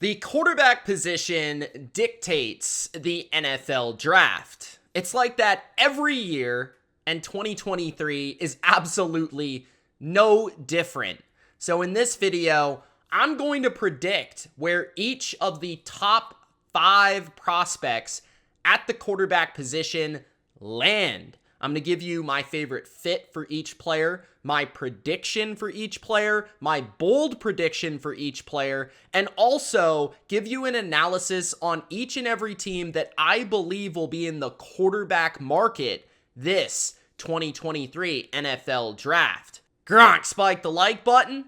The quarterback position dictates the NFL draft. It's like that every year, and 2023 is absolutely no different. So in this video, I'm going to predict where each of the top 5 prospects at the quarterback position land. I'm going to give you my favorite fit for each player, my prediction for each player, my bold prediction for each player, and also give you an analysis on each and every team that I believe will be in the quarterback market this 2023 NFL Draft. Gronk, spike the like button,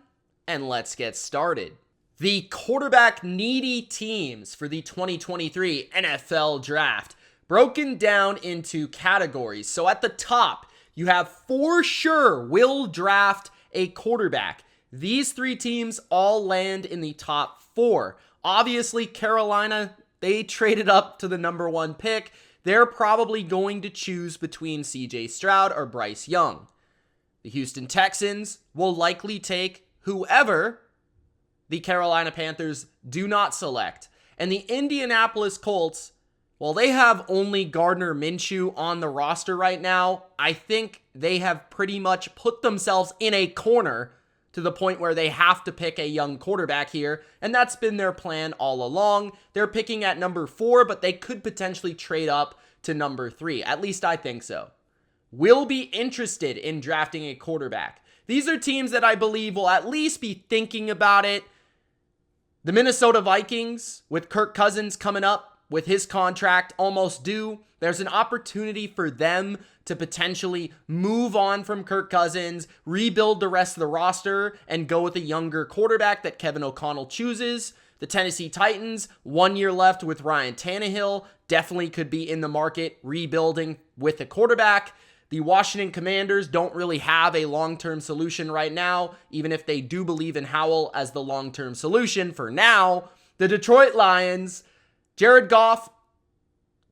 and let's get started. The quarterback needy teams for the 2023 NFL Draft, broken down into categories. So at the top, you have for sure will draft a quarterback. These 3 teams all land in the top 4. Obviously, Carolina, they traded up to the number 1 pick. They're probably going to choose between CJ Stroud or Bryce Young. The Houston Texans will likely take whoever the Carolina Panthers do not select. And the Indianapolis Colts, well, they have only Gardner Minshew on the roster right now. I think they have pretty much put themselves in a corner to the point where they have to pick a young quarterback here, and that's been their plan all along. They're picking at number 4, but they could potentially trade up to number 3. At least I think so. Will be interested in drafting a quarterback. These are teams that I believe will at least be thinking about it. The Minnesota Vikings, with Kirk Cousins coming up, with his contract almost due, there's an opportunity for them to potentially move on from Kirk Cousins, rebuild the rest of the roster, and go with a younger quarterback that Kevin O'Connell chooses. The Tennessee Titans, 1 year left with Ryan Tannehill, definitely could be in the market rebuilding with a quarterback. The Washington Commanders don't really have a long-term solution right now, even if they do believe in Howell as the long-term solution for now. The Detroit Lions, Jared Goff,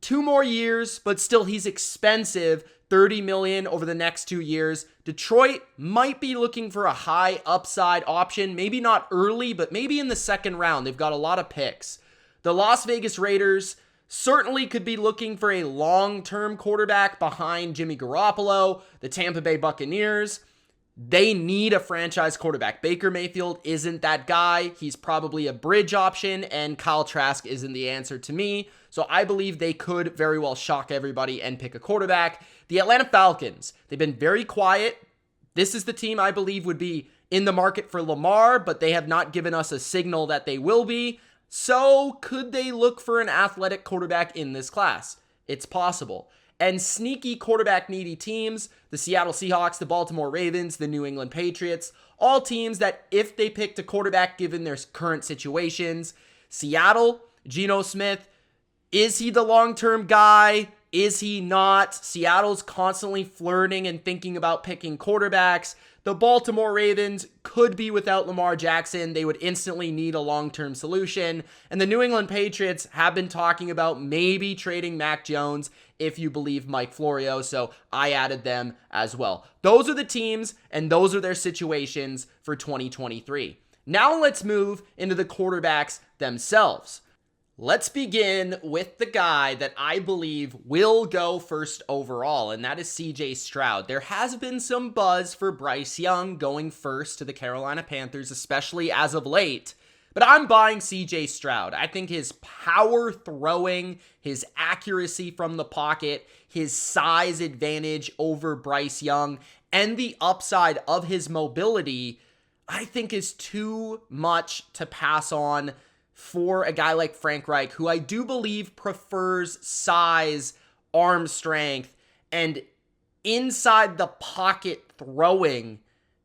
2 more years, but still he's expensive, $30 million over the next 2 years. Detroit might be looking for a high upside option, maybe not early, but maybe in the second round. They've got a lot of picks. The Las Vegas Raiders certainly could be looking for a long-term quarterback behind Jimmy Garoppolo. The Tampa Bay Buccaneers, they need a franchise quarterback. Baker Mayfield isn't that guy. He's probably a bridge option, and Kyle Trask isn't the answer to me. So I believe they could very well shock everybody and pick a quarterback. The Atlanta Falcons, they've been very quiet. This is the team I believe would be in the market for Lamar, but they have not given us a signal that they will be. So could they look for an athletic quarterback in this class? It's possible. And sneaky quarterback needy teams, the Seattle Seahawks, the Baltimore Ravens, the New England Patriots, all teams that if they picked a quarterback given their current situations. Seattle, Geno Smith, is he the long-term guy? Is he not? Seattle's constantly flirting and thinking about picking quarterbacks. The Baltimore Ravens could be without Lamar Jackson. They would instantly need a long-term solution. And the New England Patriots have been talking about maybe trading Mac Jones if you believe Mike Florio, so I added them as well. Those are the teams, and those are their situations for 2023. Now let's move into the quarterbacks themselves. Let's begin with the guy that I believe will go first overall, and that is CJ Stroud. There has been some buzz for Bryce Young going first to the Carolina Panthers, especially as of late, but I'm buying CJ Stroud. I think his power throwing, his accuracy from the pocket, his size advantage over Bryce Young, and the upside of his mobility, I think is too much to pass on for a guy like Frank Reich, who I do believe prefers size, arm strength, and inside the pocket throwing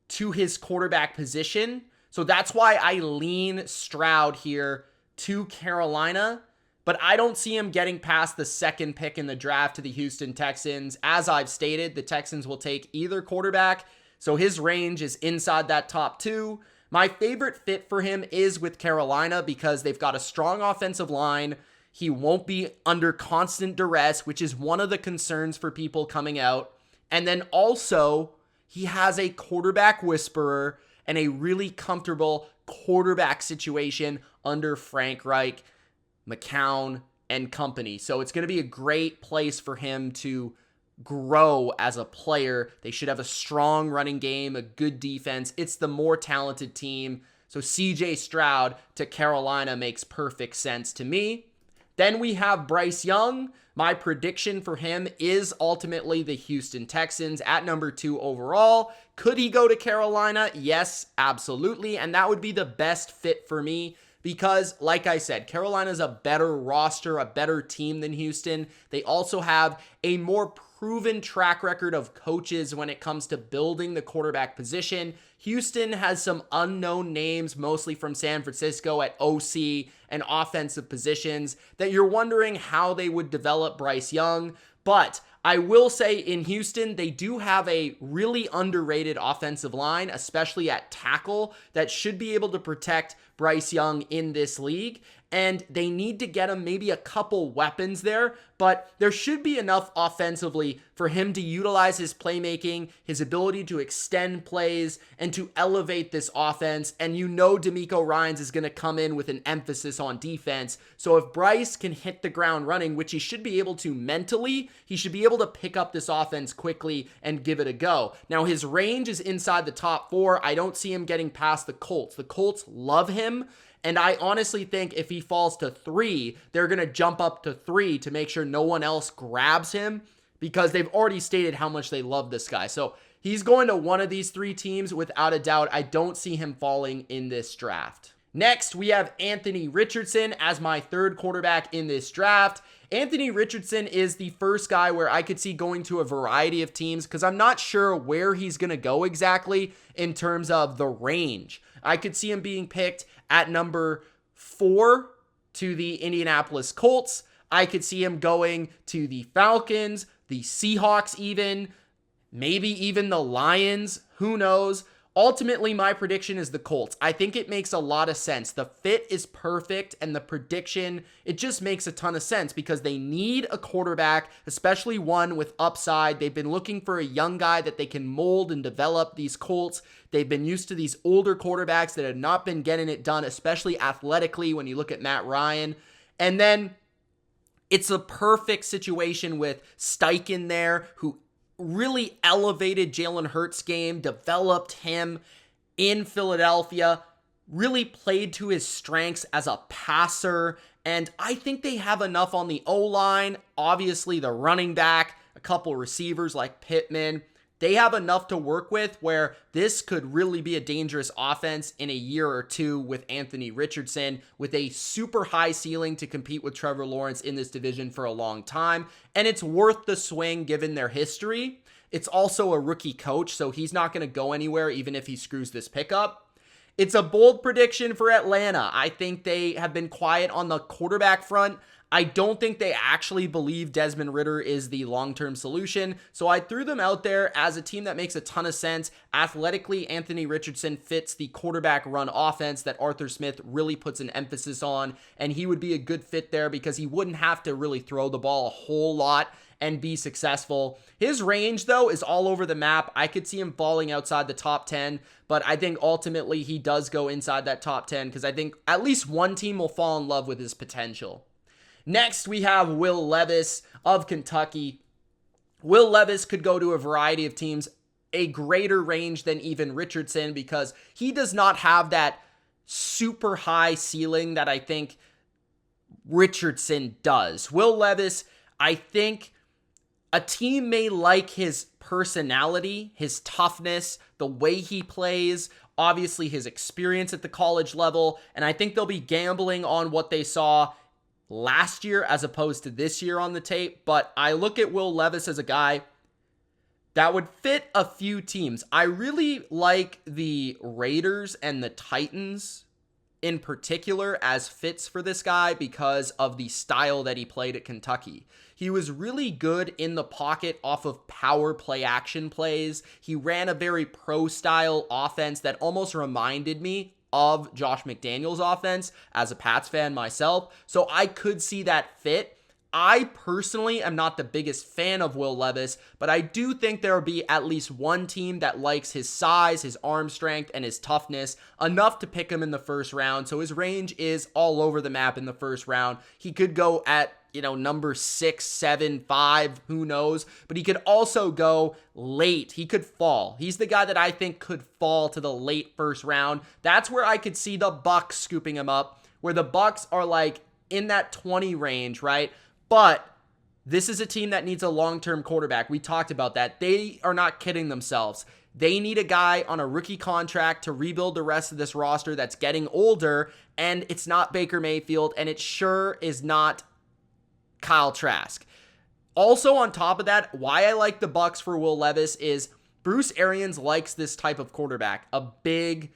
to his quarterback position. So that's why I lean Stroud here to Carolina, but I don't see him getting past the 2nd pick in the draft to the Houston Texans. As I've stated, the Texans will take either quarterback, so his range is inside that top 2. My favorite fit for him is with Carolina because they've got a strong offensive line. He won't be under constant duress, which is one of the concerns for people coming out. And then also, he has a quarterback whisperer and a really comfortable quarterback situation under Frank Reich, McCown, and company. So it's going to be a great place for him to grow as a player. They should have a strong running game, a good defense. It's the more talented team. So CJ Stroud to Carolina makes perfect sense to me. Then we have Bryce Young. My prediction for him is ultimately the Houston Texans at number 2 overall. Could he go to Carolina? Yes, absolutely. And that would be the best fit for me because, like I said, Carolina's a better roster, a better team than Houston. They also have a more proven track record of coaches when it comes to building the quarterback position. Houston has some unknown names, mostly from San Francisco at OC and offensive positions, that you're wondering how they would develop Bryce Young. But I will say in Houston, they do have a really underrated offensive line, especially at tackle, that should be able to protect Bryce Young in this league. And they need to get him maybe a couple weapons there, but there should be enough offensively for him to utilize his playmaking, his ability to extend plays, and to elevate this offense. And you know DeMeco Ryans is going to come in with an emphasis on defense. So if Bryce can hit the ground running, which he should be able to mentally, he should be able to pick up this offense quickly and give it a go. Now, his range is inside the top 4. I don't see him getting past the Colts. The Colts love him. And I honestly think if he falls to 3, they're going to jump up to 3 to make sure no one else grabs him because they've already stated how much they love this guy. So he's going to one of these 3 teams without a doubt. I don't see him falling in this draft. Next, we have Anthony Richardson as my 3rd quarterback in this draft. Anthony Richardson is the first guy where I could see going to a variety of teams because I'm not sure where he's going to go exactly in terms of the range. I could see him being picked at number 4 to the Indianapolis Colts. I could see him going to the Falcons, the Seahawks even, maybe even the Lions. Who knows? Ultimately, my prediction is the Colts. I think it makes a lot of sense. The fit is perfect, and the prediction, it just makes a ton of sense because they need a quarterback, especially one with upside. They've been looking for a young guy that they can mold and develop. These Colts, they've been used to these older quarterbacks that have not been getting it done, especially athletically when you look at Matt Ryan. And then it's a perfect situation with Steichen there, who really elevated Jalen Hurts' game, developed him in Philadelphia, really played to his strengths as a passer, and I think they have enough on the O-line, obviously the running back, a couple receivers like Pittman. They have enough to work with where this could really be a dangerous offense in a year or 2 with Anthony Richardson, with a super high ceiling to compete with Trevor Lawrence in this division for a long time. And it's worth the swing given their history. It's also a rookie coach, so he's not going to go anywhere even if he screws this pickup. It's a bold prediction for Atlanta. I think they have been quiet on the quarterback front. I don't think they actually believe Desmond Ridder is the long-term solution, so I threw them out there as a team that makes a ton of sense. Athletically, Anthony Richardson fits the quarterback run offense that Arthur Smith really puts an emphasis on, and he would be a good fit there because he wouldn't have to really throw the ball a whole lot and be successful. His range, though, is all over the map. I could see him falling outside the top 10, but I think ultimately he does go inside that top 10 because I think at least one team will fall in love with his potential. Next, we have Will Levis of Kentucky. Will Levis could go to a variety of teams, a greater range than even Richardson because he does not have that super high ceiling that I think Richardson does. Will Levis, I think a team may like his personality, his toughness, the way he plays, obviously his experience at the college level, and I think they'll be gambling on what they saw last year as opposed to this year on the tape. But I look at Will Levis as a guy that would fit a few teams. I really like the Raiders and the Titans in particular as fits for this guy because of the style that he played at Kentucky. He was really good in the pocket off of power play action plays. He ran a very pro style offense that almost reminded me of Josh McDaniels' offense as a Pats fan myself. So I could see that fit. I personally am not the biggest fan of Will Levis, but I do think there will be at least one team that likes his size, his arm strength, and his toughness enough to pick him in the first round. So his range is all over the map in the first round. He could go at, number 6, 7, 5, who knows? But he could also go late. He could fall. He's the guy that I think could fall to the late first round. That's where I could see the Bucks scooping him up, where the Bucks are like in that 20 range, right? But this is a team that needs a long-term quarterback. We talked about that. They are not kidding themselves. They need a guy on a rookie contract to rebuild the rest of this roster that's getting older, and it's not Baker Mayfield, and it sure is not Kyle Trask. Also, on top of that, why I like the Bucks for Will Levis is Bruce Arians likes this type of quarterback, a big,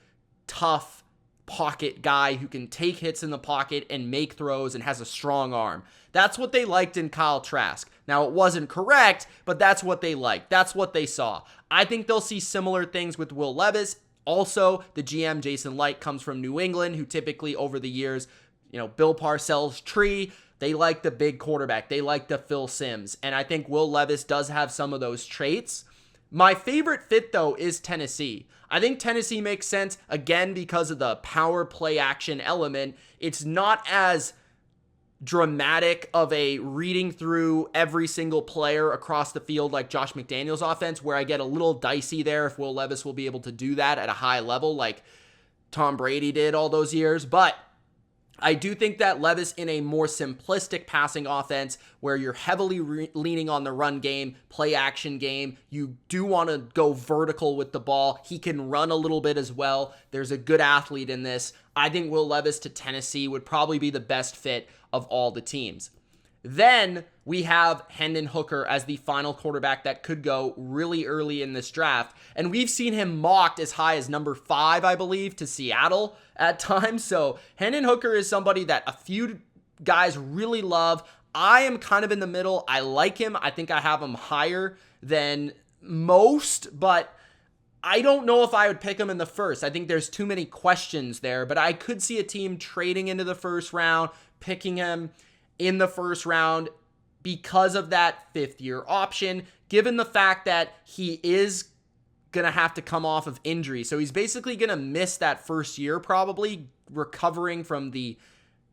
tough pocket guy who can take hits in the pocket and make throws and has a strong arm. That's what they liked in Kyle Trask. Now, it wasn't correct, but that's what they liked. That's what they saw. I think they'll see similar things with Will Levis. Also, the GM, Jason Light, comes from New England, who typically over the years, Bill Parcells' tree, they like the big quarterback. They like the Phil Simms. And I think Will Levis does have some of those traits. My favorite fit, though, is Tennessee. I think Tennessee makes sense, again, because of the power play action element. It's not as dramatic of a reading through every single player across the field like Josh McDaniels' offense, where I get a little dicey there if Will Levis will be able to do that at a high level like Tom Brady did all those years. But I do think that Levis in a more simplistic passing offense where you're heavily leaning on the run game, play action game, you do want to go vertical with the ball. He can run a little bit as well. There's a good athlete in this. I think Will Levis to Tennessee would probably be the best fit of all the teams. Then we have Hendon Hooker as the final quarterback that could go really early in this draft. And we've seen him mocked as high as number 5, I believe, to Seattle at times. So Hendon Hooker is somebody that a few guys really love. I am kind of in the middle. I like him. I think I have him higher than most, but I don't know if I would pick him in the first. I think there's too many questions there, but I could see a team trading into the first round, picking him in the first round because of that 5th-year option, given the fact that he is going to have to come off of injury. So he's basically going to miss that first year, probably recovering from the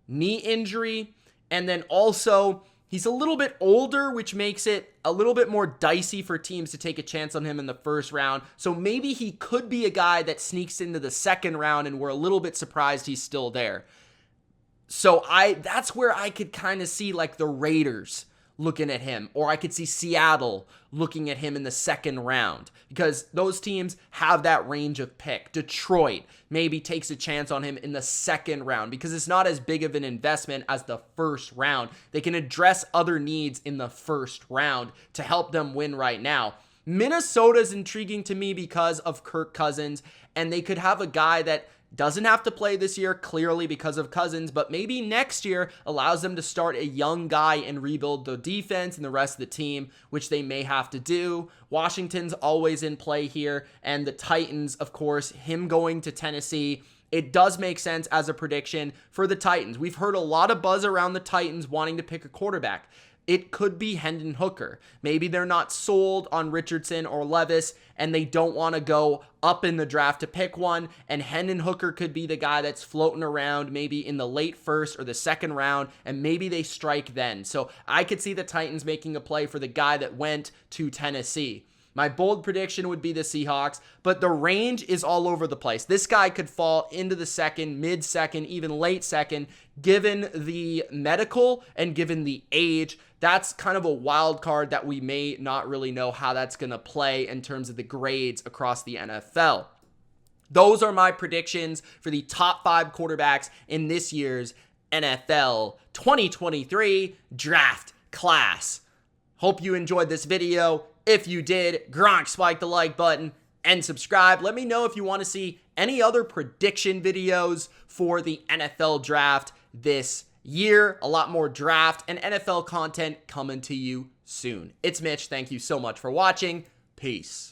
knee injury. And then also, he's a little bit older, which makes it a little bit more dicey for teams to take a chance on him in the first round. So maybe he could be a guy that sneaks into the second round, and we're a little bit surprised he's still there. So that's where I could kind of see like the Raiders looking at him, or I could see Seattle looking at him in the second round, because those teams have that range of pick. Detroit maybe takes a chance on him in the second round because it's not as big of an investment as the first round. They can address other needs in the first round to help them win right now. Minnesota's intriguing to me because of Kirk Cousins, and they could have a guy that doesn't have to play this year, clearly because of Cousins, but maybe next year allows them to start a young guy and rebuild the defense and the rest of the team, which they may have to do. Washington's always in play here, and the Titans, of course, him going to Tennessee. It does make sense as a prediction for the Titans. We've heard a lot of buzz around the Titans wanting to pick a quarterback. It could be Hendon Hooker. Maybe they're not sold on Richardson or Levis, and they don't want to go up in the draft to pick one, and Hendon Hooker could be the guy that's floating around maybe in the late first or the second round, and maybe they strike then. So I could see the Titans making a play for the guy that went to Tennessee. My bold prediction would be the Seahawks, but the range is all over the place. This guy could fall into the second, mid-second, even late second, given the medical and given the age. That's kind of a wild card that we may not really know how that's going to play in terms of the grades across the NFL. Those are my predictions for the top 5 quarterbacks in this year's NFL 2023 draft class. Hope you enjoyed this video. If you did, Gronk, spike the like button and subscribe. Let me know if you want to see any other prediction videos for the NFL draft this year. A lot more draft and NFL content coming to you soon. It's Mitch. Thank you so much for watching. Peace.